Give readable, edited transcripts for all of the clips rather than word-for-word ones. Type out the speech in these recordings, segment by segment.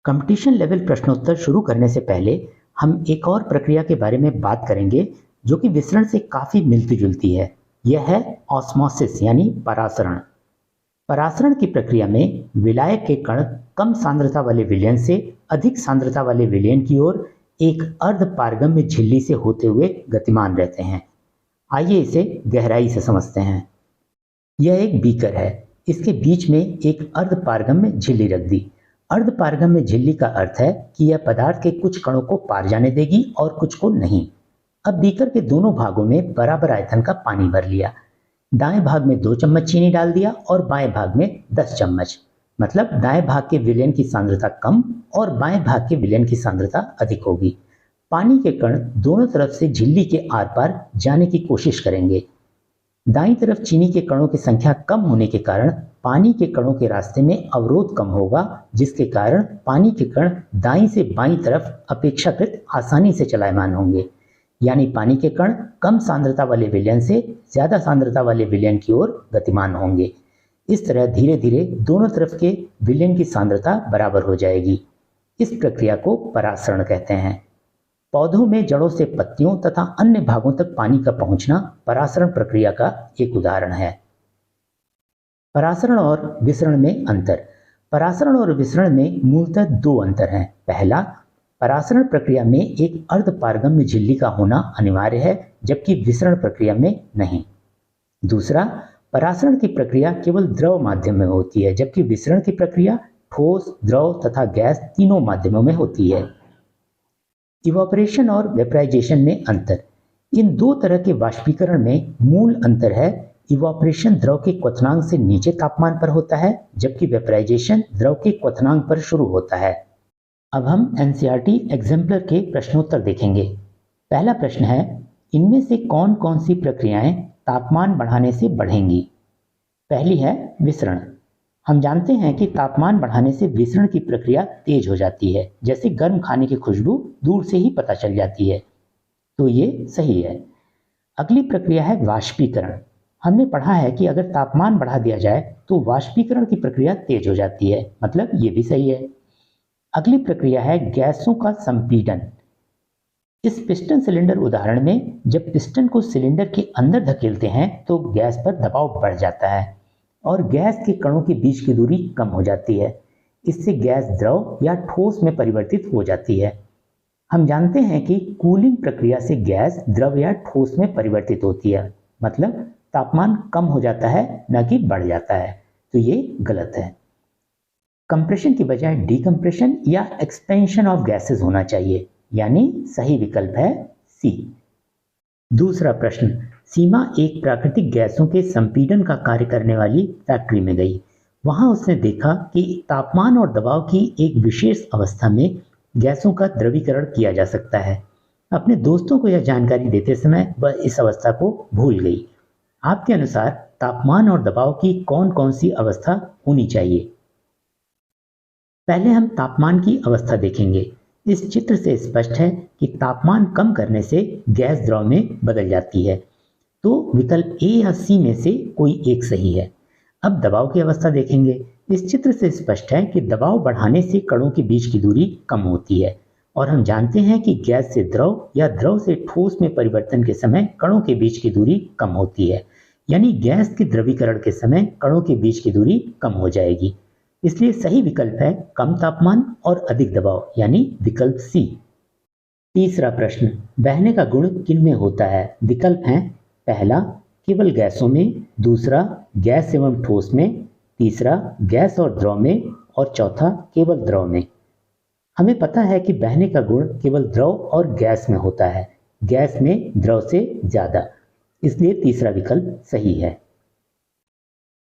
Competition level प्रश्नोत्तर शुरू करने से पहले हम एक और प्रक्रिया के बारे में बात करेंगे जो कि विसरण से काफी मिलती जुलती है। यह है ऑस्मोसिस यानी परासरण। परासरण की प्रक्रिया में विलायक के कण कम सांद्रता वाले विलयन से अधिक सांद्रता वाले विलयन की ओर एक अर्ध पारगम्य झिल्ली से होते हुए गतिमान रहते हैं। आइए इसे गहराई से समझते हैं। यह एक बीकर है। इसके बीच में एक अर्ध पारगम्य झिल्ली रख दी। अर्ध पारगम्य झिल्ली का अर्थ है कि यह पदार्थ के कुछ कणों को पार जाने देगी और कुछ को नहीं। अब बीकर के दोनों भागों में बराबर आयतन का पानी भर लिया। दाएं भाग में 2 चम्मच चीनी डाल दिया और बाएं भाग में 10 चम्मच। मतलब दाएं भाग के विलयन की सांद्रता कम और बाएं भाग के विलयन की सांद्रता अधिक होगी। पानी के कण दोनों तरफ से झिल्ली के आर पार जाने की कोशिश करेंगे। दाईं तरफ चीनी के कणों की संख्या कम होने के कारण पानी के कणों के रास्ते में अवरोध कम होगा, जिसके कारण पानी के कण दाईं से बाईं तरफ अपेक्षाकृत आसानी से चलायमान होंगे। यानी पानी के कण कम सांद्रता वाले विलयन से ज्यादा सांद्रता वाले विलयन की ओर गतिमान होंगे। इस तरह धीरे धीरे दोनों तरफ के विलयन की सांद्रता बराबर हो जाएगी। इस प्रक्रिया को परासरण कहते हैं। पौधों में जड़ों से पत्तियों तथा अन्य भागों तक पानी का पहुंचना परासरण प्रक्रिया का एक उदाहरण है। परासरण और विसरण में अंतर। परासरण और विसरण में मूलतः 2 अंतर हैं। पहला, परासरण प्रक्रिया में एक अर्ध पारगम्य झिल्ली का होना अनिवार्य है, जबकि विसरण प्रक्रिया में नहीं। दूसरा, परासरण की प्रक्रिया केवल द्रव माध्यम में होती है, जबकि विसरण की प्रक्रिया ठोस, द्रव तथा गैस तीनों माध्यमों में होती है। इवापोरेशन और वेपराइजेशन में अंतर। इन 2 तरह के वाष्पीकरण में मूल अंतर है। इवापोरेशन द्रव के क्वथनांक से नीचे तापमान पर होता है, जबकि वेपराइजेशन द्रव के क्वथनांक पर शुरू होता है। अब हम एनसीईआरटी एग्जाम्पलर के प्रश्नोत्तर देखेंगे। पहला प्रश्न है, इनमें से कौन कौन सी प्रक्रियाएं तापमान बढ़ाने से बढ़ेंगी? पहली है विसरण। हम जानते हैं कि तापमान बढ़ाने से विसरण की प्रक्रिया तेज हो जाती है, जैसे गर्म खाने की खुशबू दूर से ही पता चल जाती है, तो ये सही है। अगली प्रक्रिया है वाष्पीकरण। हमने पढ़ा है कि अगर तापमान बढ़ा दिया जाए तो वाष्पीकरण की प्रक्रिया तेज हो जाती है, मतलब ये भी सही है। अगली प्रक्रिया है गैसों का संपीडन। इस पिस्टन सिलेंडर उदाहरण में जब पिस्टन को सिलेंडर के अंदर धकेलते हैं तो गैस पर दबाव बढ़ जाता है और गैस के कणों के बीच की दूरी कम हो जाती है। इससे गैस द्रव या ठोस में परिवर्तित हो जाती है। हम जानते हैं कि कूलिंग प्रक्रिया से गैस द्रव या ठोस में परिवर्तित होती है, मतलब तापमान कम हो जाता है, न कि बढ़ जाता है, तो ये गलत है। कंप्रेशन की बजाय डीकंप्रेशन या एक्सपेंशन ऑफ गैसेस होना चाहिए, यानी सही विकल्प है सी। दूसरा प्रश्न, सीमा एक प्राकृतिक गैसों के संपीड़न का कार्य करने वाली फैक्ट्री में गई। वहां उसने देखा कि तापमान और दबाव की एक विशेष अवस्था में गैसों का द्रवीकरण किया जा सकता है। अपने दोस्तों को यह जानकारी देते समय वह इस अवस्था को भूल गई। आपके अनुसार तापमान और दबाव की कौन कौन सी अवस्था होनी चाहिए? पहले हम तापमान की अवस्था देखेंगे। इस चित्र से स्पष्ट है कि तापमान कम करने से गैस द्रव में बदल जाती है, तो विकल्प ए या सी में से कोई एक सही है। अब दबाव की अवस्था देखेंगे। इस चित्र से स्पष्ट है कि दबाव बढ़ाने से कणों के बीच की दूरी कम होती है और हम जानते हैं कि गैस से द्रव या द्रव से ठोस में परिवर्तन के समय कणों के बीच की दूरी कम होती है, यानी गैस के द्रवीकरण के समय कणों के बीच की दूरी कम हो जाएगी। इसलिए सही विकल्प है कम तापमान और अधिक दबाव, यानी विकल्प सी। तीसरा प्रश्न, बहने का गुण किन में होता है? विकल्प हैं, पहला केवल गैसों में, दूसरा गैस एवं ठोस में, तीसरा गैस और द्रव में और चौथा केवल द्रव में। हमें पता है कि बहने का गुण केवल द्रव और गैस में होता है, गैस में द्रव से ज्यादा, इसलिए तीसरा विकल्प सही है।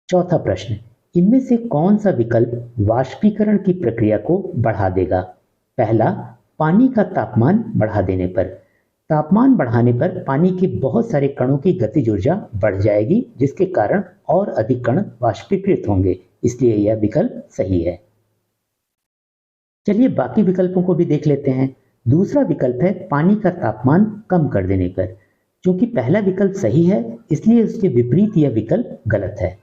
चौथा प्रश्न, इनमें से कौन सा विकल्प वाष्पीकरण की प्रक्रिया को बढ़ा देगा? पहला, पानी का तापमान बढ़ा देने पर। तापमान बढ़ाने पर पानी के बहुत सारे कणों की गतिज ऊर्जा बढ़ जाएगी, जिसके कारण और अधिक कण वाष्पीकृत होंगे, इसलिए यह विकल्प सही है। चलिए बाकी विकल्पों को भी देख लेते हैं। दूसरा विकल्प है पानी का तापमान कम कर देने पर। क्योंकि पहला विकल्प सही है, इसलिए उसके विपरीत यह विकल्प गलत है।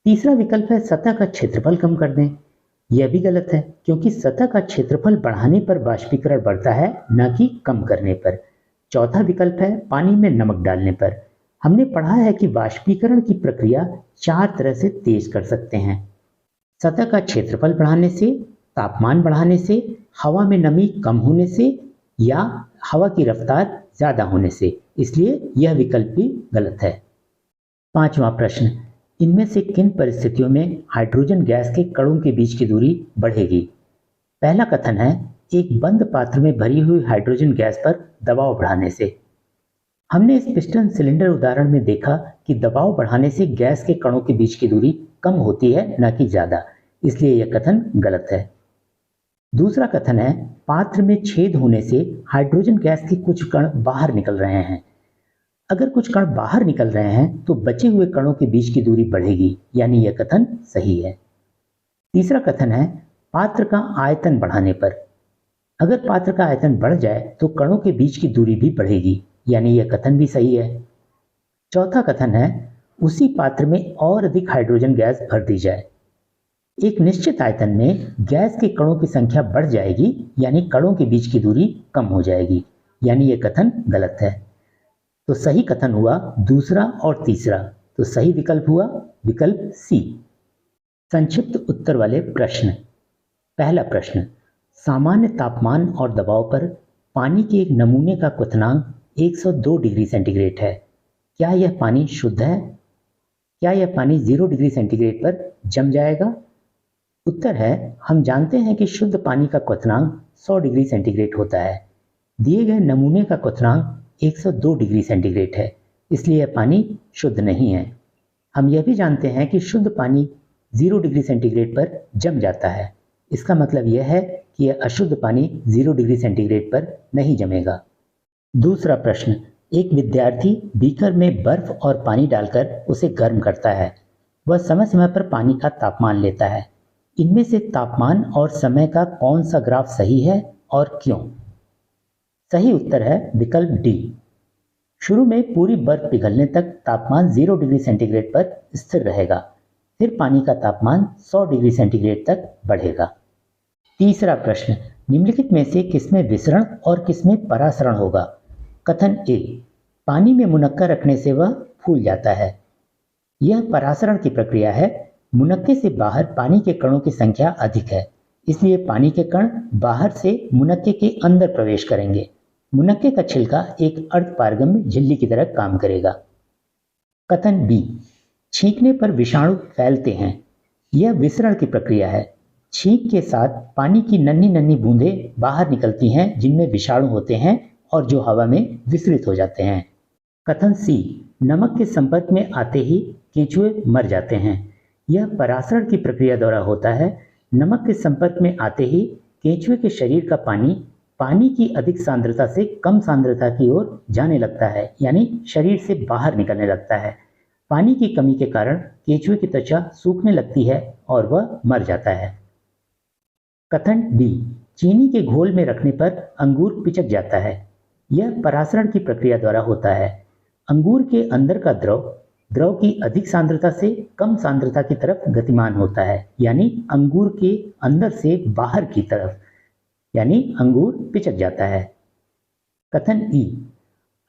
तीसरा विकल्प है सतह का क्षेत्रफल कम कर दें। यह भी गलत है क्योंकि सतह का क्षेत्रफल बढ़ाने पर वाष्पीकरण बढ़ता है, न कि कम करने पर। चौथा विकल्प है पानी में नमक डालने पर। हमने पढ़ा है कि वाष्पीकरण की प्रक्रिया 4 तरह से तेज कर सकते हैं। सतह का क्षेत्रफल बढ़ाने से, तापमान बढ़ाने से, हवा में नमी कम होने से या हवा की रफ्तार ज़्यादा होने से। इसलिए यह विकल्प भी गलत है। पांचवा प्रश्न, इनमें से किन परिस्थितियों में हाइड्रोजन गैस के कणों के बीच की दूरी बढ़ेगी? पहला कथन है एक बंद पात्र में भरी हुई हाइड्रोजन गैस पर दबाव बढ़ाने से। हमने इस पिस्टन सिलेंडर उदाहरण में देखा कि दबाव बढ़ाने से गैस के कणों के बीच की दूरी कम होती है, न कि ज़्यादा, इसलिए यह कथन गलत है। दूसरा कथन है पात्र में छेद होने से हाइड्रोजन गैस के कुछ कण बाहर निकल रहे हैं। अगर कुछ कण बाहर निकल रहे हैं तो बचे हुए कणों के बीच की दूरी बढ़ेगी, यानी यह कथन सही है। तीसरा कथन है पात्र का आयतन बढ़ाने पर। अगर पात्र का आयतन बढ़ जाए तो कणों के बीच की दूरी भी बढ़ेगी, यानी यह कथन भी सही है। चौथा कथन है उसी पात्र में और अधिक हाइड्रोजन गैस भर दी जाए। एक निश्चित आयतन में गैस के कणों की संख्या बढ़ जाएगी, यानी कणों के बीच की दूरी कम हो जाएगी, यानी यह कथन गलत है। तो सही कथन हुआ दूसरा और तीसरा, तो सही विकल्प हुआ विकल्प सी। संक्षिप्त उत्तर वाले प्रश्न। पहला प्रश्न, सामान्य तापमान और दबाव पर पानी के एक नमूने का क्वथनांक 102 डिग्री सेंटीग्रेड है। क्या यह पानी शुद्ध है? क्या यह पानी 0 डिग्री सेंटीग्रेड पर जम जाएगा? उत्तर है हम जानते हैं कि शुद्ध पानी का क्वथनांक 100 डिग्री सेंटीग्रेड होता है। दिए गए नमूने का क्वथनांक 102 डिग्री सेंटीग्रेड है, इसलिए यह पानी शुद्ध नहीं है। हम यह भी जानते हैं कि शुद्ध पानी 0 डिग्री सेंटीग्रेड पर जम जाता है। इसका मतलब यह है कि यह अशुद्ध पानी 0 डिग्री सेंटीग्रेड पर नहीं जमेगा। दूसरा प्रश्न, एक विद्यार्थी बीकर में बर्फ और पानी डालकर उसे गर्म करता है। वह समय समय पर पानी का तापमान लेता है। इनमें से तापमान और समय का कौन सा ग्राफ सही है और क्यों? सही उत्तर है विकल्प डी। शुरू में पूरी बर्फ पिघलने तक तापमान 0 डिग्री सेंटीग्रेड पर स्थिर रहेगा, फिर पानी का तापमान 100 डिग्री सेंटीग्रेड तक बढ़ेगा। तीसरा प्रश्न, निम्नलिखित में से किसमें विसरण और किसमें परासरण होगा? कथन ए, पानी में मुनक्का रखने से वह फूल जाता है। यह परासरण की प्रक्रिया है। मुनक्के से बाहर पानी के कणों की संख्या अधिक है, इसलिए पानी के कण बाहर से मुनक्के के अंदर प्रवेश करेंगे। मुनक्के का छिलका एक अर्धपारगम्य झिल्ली की तरह काम करेगा। कथन बी, छींकने पर विषाणु फैलते हैं। यह विसरण की प्रक्रिया है। छींक के साथ पानी की नन्ही नन्ही बूंदें बाहर निकलती हैं जिनमें विषाणु होते हैं और जो हवा में विसरित हो जाते हैं। कथन सी, नमक के संपर्क में आते ही केंचुए मर जाते हैं। यह परासरण की प्रक्रिया द्वारा होता है। नमक के संपर्क में आते ही केंचुए के शरीर का पानी की अधिक सांद्रता से कम सांद्रता की ओर जाने लगता है, यानी शरीर से बाहर निकलने लगता है। पानी की कमी के कारण केंचुए की त्वचा सूखने लगती है और वह मर जाता है। कथन डी, चीनी के घोल में रखने पर अंगूर पिचक जाता है। यह परासरण की प्रक्रिया द्वारा होता है। अंगूर के अंदर का द्रव की अधिक सांद्रता से कम सांद्रता की तरफ गतिमान होता है, यानी अंगूर के अंदर से बाहर की तरफ, यानी अंगूर पिचक जाता है। कथन ई,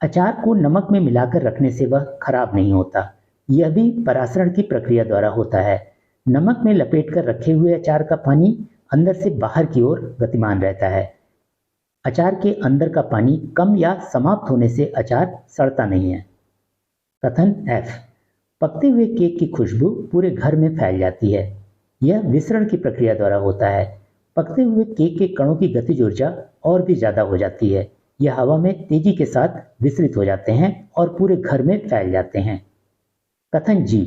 अचार को नमक में मिलाकर रखने से वह खराब नहीं होता। यह भी परासरण की प्रक्रिया द्वारा होता है। नमक में लपेटकर रखे हुए अचार का पानी अंदर से बाहर की ओर गतिमान रहता है। अचार के अंदर का पानी कम या समाप्त होने से अचार सड़ता नहीं है। कथन एफ, पकते हुए केक की खुशबू पूरे घर में फैल जाती है। यह विसरण की प्रक्रिया द्वारा होता है। पकते हुए केक के कणों की गतिज ऊर्जा और भी ज़्यादा हो जाती है। यह हवा में तेजी के साथ विसरित हो जाते हैं और पूरे घर में फैल जाते हैं। कथन जी,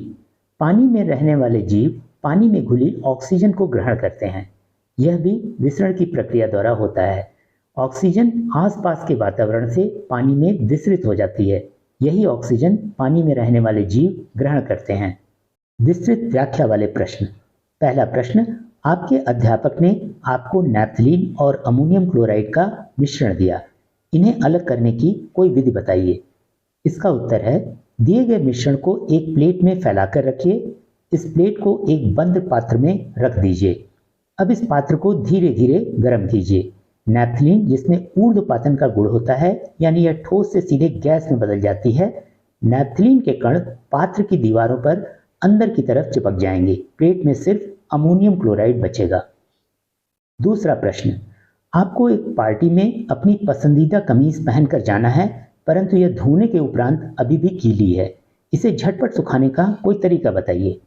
पानी में रहने वाले जीव पानी में घुली ऑक्सीजन को ग्रहण करते हैं। यह भी विसरण की प्रक्रिया द्वारा होता है। ऑक्सीजन आसपास के वातावरण से पानी में विसरित हो जाती है। यही ऑक्सीजन पानी में रहने वाले जीव ग्रहण करते हैं। विस्तृत व्याख्या वाले प्रश्न। पहला प्रश्न, आपके अध्यापक ने आपको नैप्थलीन और अमोनियम क्लोराइड का मिश्रण दिया। इन्हें अलग करने की कोई विधि बताइए। इसका उत्तर है, दिए गए मिश्रण को एक प्लेट में फैलाकर रखिए। इस प्लेट को एक बंद पात्र में रख दीजिए। अब इस पात्र को धीरे धीरे गर्म कीजिए। नैप्थलीन जिसमें ऊर्ध्वपातन का गुण होता है, यानी यह ठोस से सीधे गैस में बदल जाती है, नैप्थलीन के कण पात्र की दीवारों पर अंदर की तरफ चिपक जाएंगे। प्लेट में सिर्फ अमोनियम क्लोराइड बचेगा। दूसरा प्रश्न, आपको एक पार्टी में अपनी पसंदीदा कमीज पहनकर जाना है, परंतु यह धोने के उपरांत अभी भी गीली है। इसे झटपट सुखाने का कोई तरीका बताइए।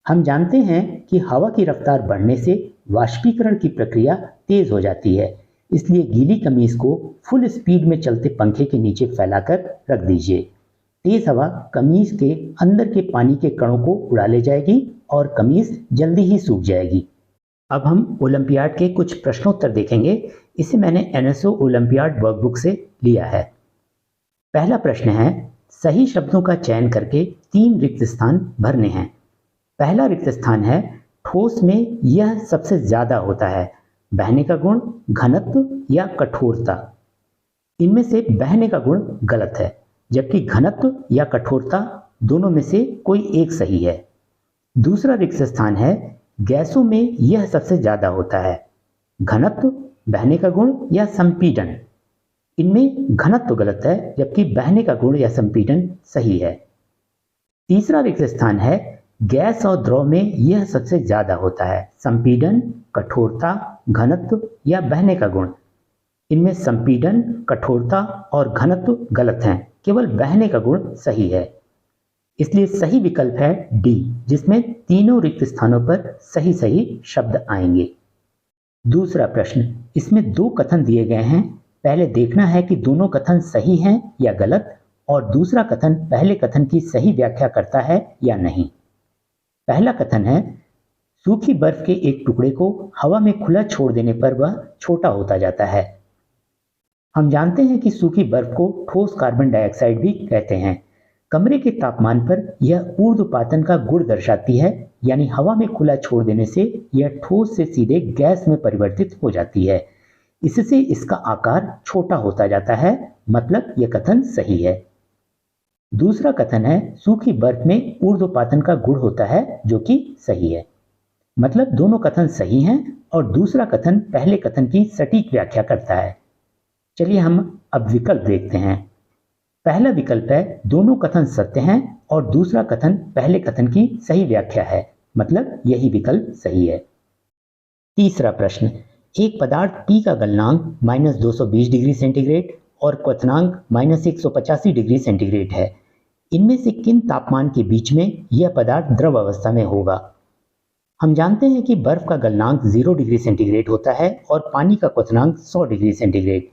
हम जानते हैं कि हवा की रफ्तार बढ़ने से वाष्पीकरण की प्रक्रिया तेज हो जाती है, इसलिए गीली कमीज को फुल स्पीड में चलते पंखे के नीचे फैलाकर रख दीजिए। तेज हवा कमीज के अंदर के पानी के कणों को उड़ा ले जाएगी और कमीज जल्दी ही सूख जाएगी। अब हम ओलंपियाड के कुछ प्रश्नोत्तर देखेंगे। इसे मैंने एनएसओ ओलंपियाड वर्कबुक से लिया है। पहला प्रश्न है, सही शब्दों का चयन करके 3 रिक्त स्थान भरने हैं। पहला रिक्त स्थान है, ठोस में यह सबसे ज्यादा होता है। बहने का गुण, घनत्व या कठोरता। इनमें से बहने का गुण गलत है, जबकि घनत्व या कठोरता दोनों में से कोई एक सही है। दूसरा रिक्त स्थान है, गैसों में यह सबसे ज्यादा होता है। घनत्व, बहने का गुण या संपीडन। इनमें घनत्व गलत है, जबकि बहने का गुण या संपीडन सही है। तीसरा रिक्त स्थान है, गैस और द्रव में यह सबसे ज्यादा होता है। संपीडन, कठोरता, घनत्व या बहने का गुण। इनमें संपीडन, कठोरता और घनत्व गलत हैं, केवल बहने का गुण सही है। इसलिए सही विकल्प है डी, जिसमें तीनों रिक्त स्थानों पर सही सही शब्द आएंगे। दूसरा प्रश्न, इसमें 2 कथन दिए गए हैं। पहले देखना है कि दोनों कथन सही हैं या गलत, और दूसरा कथन पहले कथन की सही व्याख्या करता है या नहीं। पहला कथन है, सूखी बर्फ के एक टुकड़े को हवा में खुला छोड़ देने पर वह छोटा होता जाता है। हम जानते हैं कि सूखी बर्फ को ठोस कार्बन डाइऑक्साइड भी कहते हैं। कमरे के तापमान पर यह ऊर्ध्वपातन का गुण दर्शाती है, यानी हवा में खुला छोड़ देने से यह ठोस से सीधे गैस में परिवर्तित हो जाती है। इससे इसका आकार छोटा होता जाता है, मतलब यह कथन सही है। दूसरा कथन है, सूखी बर्फ में ऊर्ध्वपातन का गुण होता है, जो कि सही है। मतलब दोनों कथन सही हैं और दूसरा कथन पहले कथन की सटीक व्याख्या करता है। चलिए हम अब विकल्प देखते हैं। पहला विकल्प है, दोनों कथन सत्य हैं और दूसरा कथन पहले कथन की सही व्याख्या है, मतलब यही विकल्प सही है। तीसरा प्रश्न, एक पदार्थ P का गलनांक -220 डिग्री सेंटीग्रेड और क्वथनांक -185 डिग्री सेंटीग्रेड है। इनमें से किन तापमान के बीच में यह पदार्थ द्रव अवस्था में होगा? हम जानते हैं कि बर्फ का गलनांक 0 डिग्री सेंटीग्रेड होता है और पानी का क्वथनांक 100 डिग्री सेंटीग्रेड।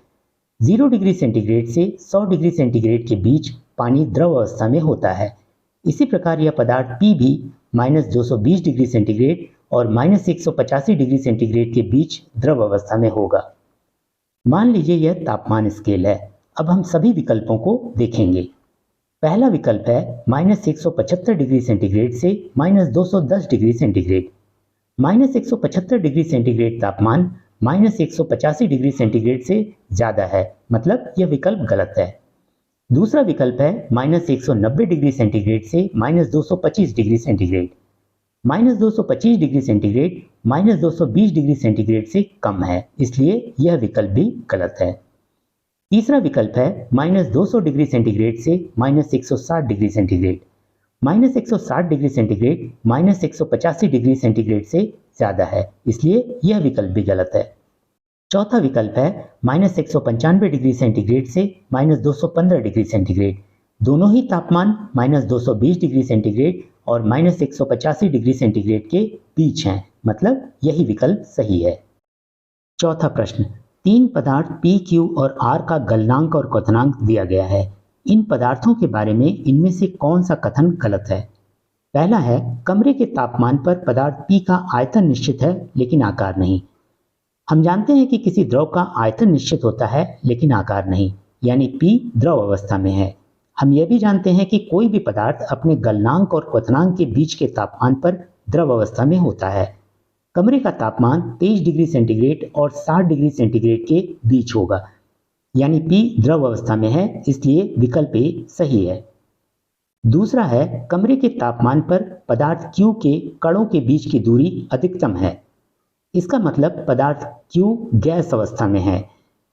0 डिग्री सेंटीग्रेड से 100 डिग्री सेंटीग्रेड के बीच पानी द्रव अवस्था में होता है। इसी प्रकार यह पदार्थ P भी -220 डिग्री सेंटीग्रेड और -185 डिग्री सेंटीग्रेड के बीच द्रव अवस्था में होगा। मान लीजिए यह तापमान स्केल है। अब हम सभी विकल्पों को देखेंगे। पहला विकल्प है -175 डिग्री सेंटीग्रेड से -210 डिग्री सेंटीग्रेड। -175 डिग्री सेंटीग्रेड तापमान -185 डिग्री सेंटीग्रेड से ज़्यादा है, मतलब यह विकल्प गलत है। दूसरा विकल्प है -190 डिग्री सेंटीग्रेड से -225 degree centigrade. -225 degree centigrade -220 degree centigrade से कम है, इसलिए यह विकल्प भी गलत है। तीसरा विकल्प है -200 डिग्री सेंटीग्रेड से -160 degree centigrade. -160 degree centigrade -185 degree centigrade से ज़्यादा है, इसलिए यह विकल्प भी गलत है। चौथा विकल्प है -195 डिग्री सेंटीग्रेड से -215 डिग्री सेंटीग्रेड। दोनों ही तापमान -220 डिग्री सेंटीग्रेड और -185 डिग्री सेंटीग्रेड के बीच हैं, मतलब यही विकल्प सही है। चौथा प्रश्न, 3 पदार्थ P, Q और R का गलनांक और क्वथनांक दिया गया है। इन पदार्थों के बारे में इनमें से कौन सा कथन गलत है? पहला है, कमरे के तापमान पर पदार्थ P का आयतन निश्चित है लेकिन आकार नहीं। हम जानते हैं कि किसी द्रव का आयतन निश्चित होता है लेकिन आकार नहीं, यानी P द्रव अवस्था में है। हम यह भी जानते हैं कि कोई भी पदार्थ अपने गलनांक और क्वथनांक के बीच के तापमान पर द्रव अवस्था में होता है। कमरे का तापमान 23 डिग्री सेंटीग्रेड और 60 डिग्री सेंटीग्रेड के बीच होगा, यानी P द्रव अवस्था में है, इसलिए विकल्प ए सही है। दूसरा है, कमरे के तापमान पर पदार्थ Q के कणों के बीच की दूरी अधिकतम है। इसका मतलब पदार्थ Q गैस अवस्था में है।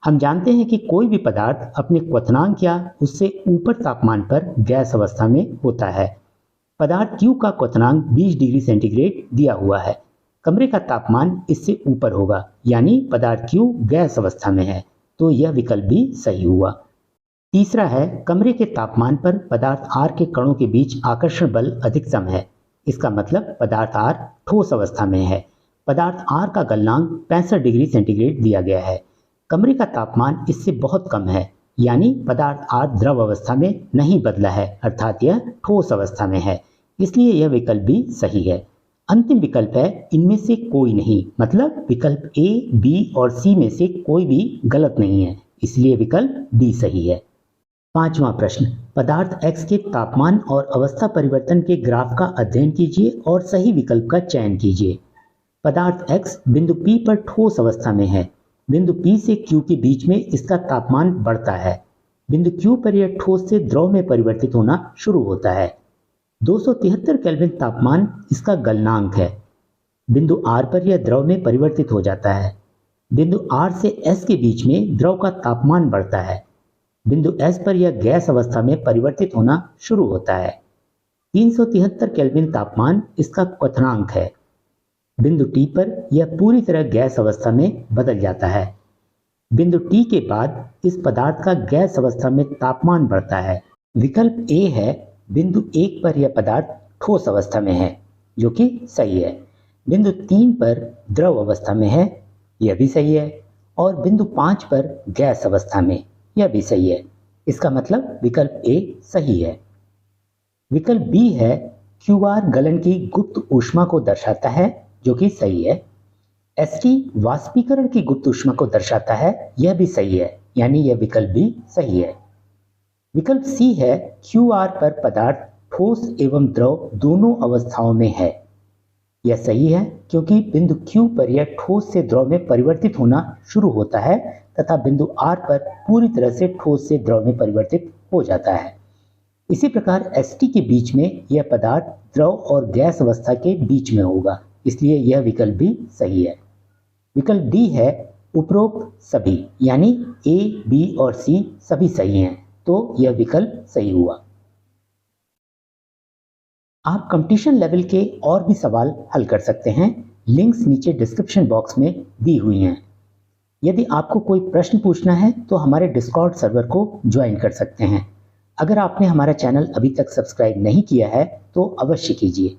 हम जानते हैं कि कोई भी पदार्थ अपने क्वथनांक या उससे ऊपर तापमान पर गैस अवस्था में होता है। पदार्थ Q का क्वथनांक 20 डिग्री सेंटीग्रेड दिया हुआ है। कमरे का तापमान इससे ऊपर होगा, यानी पदार्थ Q गैस अवस्था में है, तो यह विकल्प भी सही हुआ। तीसरा है, कमरे के तापमान पर पदार्थ R के कणों के बीच आकर्षण बल अधिकतम है। इसका मतलब पदार्थ R ठोस अवस्था में है। पदार्थ R का गलनांक 65 डिग्री सेंटीग्रेड दिया गया है। कमरे का तापमान इससे बहुत कम है, यानी पदार्थ R द्रव अवस्था में नहीं बदला है, अर्थात यह ठोस अवस्था में है, इसलिए यह विकल्प भी सही है। अंतिम विकल्प है इनमें से कोई नहीं, मतलब विकल्प A, B और C में से कोई भी गलत नहीं है, इसलिए विकल्प D सही है। पांचवा प्रश्न, पदार्थ X के तापमान और अवस्था परिवर्तन के ग्राफ का अध्ययन कीजिए और सही विकल्प का चयन कीजिए। पदार्थ X बिंदु P पर ठोस अवस्था में है। बिंदु P से Q के बीच में इसका तापमान बढ़ता है। बिंदु Q पर यह ठोस से द्रव में परिवर्तित होना शुरू होता है। 273 केल्विन तापमान इसका गलनांक है। बिंदु R पर यह द्रव में परिवर्तित हो जाता है। बिंदु R से S के बीच में द्रव का तापमान बढ़ता है। बिंदु S पर यह गैस अवस्था में परिवर्तित होना शुरू होता है। 373 केल्विन तापमान इसका क्वथनांक है। बिंदु T पर यह पूरी तरह गैस अवस्था में बदल जाता है। बिंदु T के बाद इस पदार्थ का गैस अवस्था में तापमान बढ़ता है। विकल्प A है, बिंदु 1 पर यह पदार्थ ठोस अवस्था में है, जो कि सही है। बिंदु 3 पर द्रव अवस्था में है, यह भी सही है, और बिंदु 5 पर गैस अवस्था में, यह भी सही है। इसका मतलब विकल्प A सही है। विकल्प B है, QR गलन की गुप्त ऊष्मा को दर्शाता है, जो कि सही है। ST वाष्पीकरण की गुप्त ऊष्मा को दर्शाता है, यह भी सही है, यानी यह विकल्प भी सही है। विकल्प C है, QR पर पदार्थ ठोस एवं द्रव दोनों अवस्थाओं में है। यह सही है, क्योंकि बिंदु Q पर यह ठोस से द्रव में परिवर्तित होना शुरू होता है तथा बिंदु R पर पूरी तरह से ठोस से द्रव में परिवर्तित हो जाता है। इसी प्रकार ST के बीच में यह पदार्थ द्रव और गैस अवस्था के बीच में होगा, इसलिए यह विकल्प भी सही है। विकल्प D है, उपरोक्त सभी, यानी A, B और C सभी सही हैं, तो यह विकल्प सही हुआ। आप कंपटीशन लेवल के और भी सवाल हल कर सकते हैं। लिंक्स नीचे डिस्क्रिप्शन बॉक्स में दी हुई हैं। यदि आपको कोई प्रश्न पूछना है तो हमारे डिस्कॉर्ड सर्वर को ज्वाइन कर सकते हैं। अगर आपने हमारा चैनल अभी तक सब्सक्राइब नहीं किया है तो अवश्य कीजिए।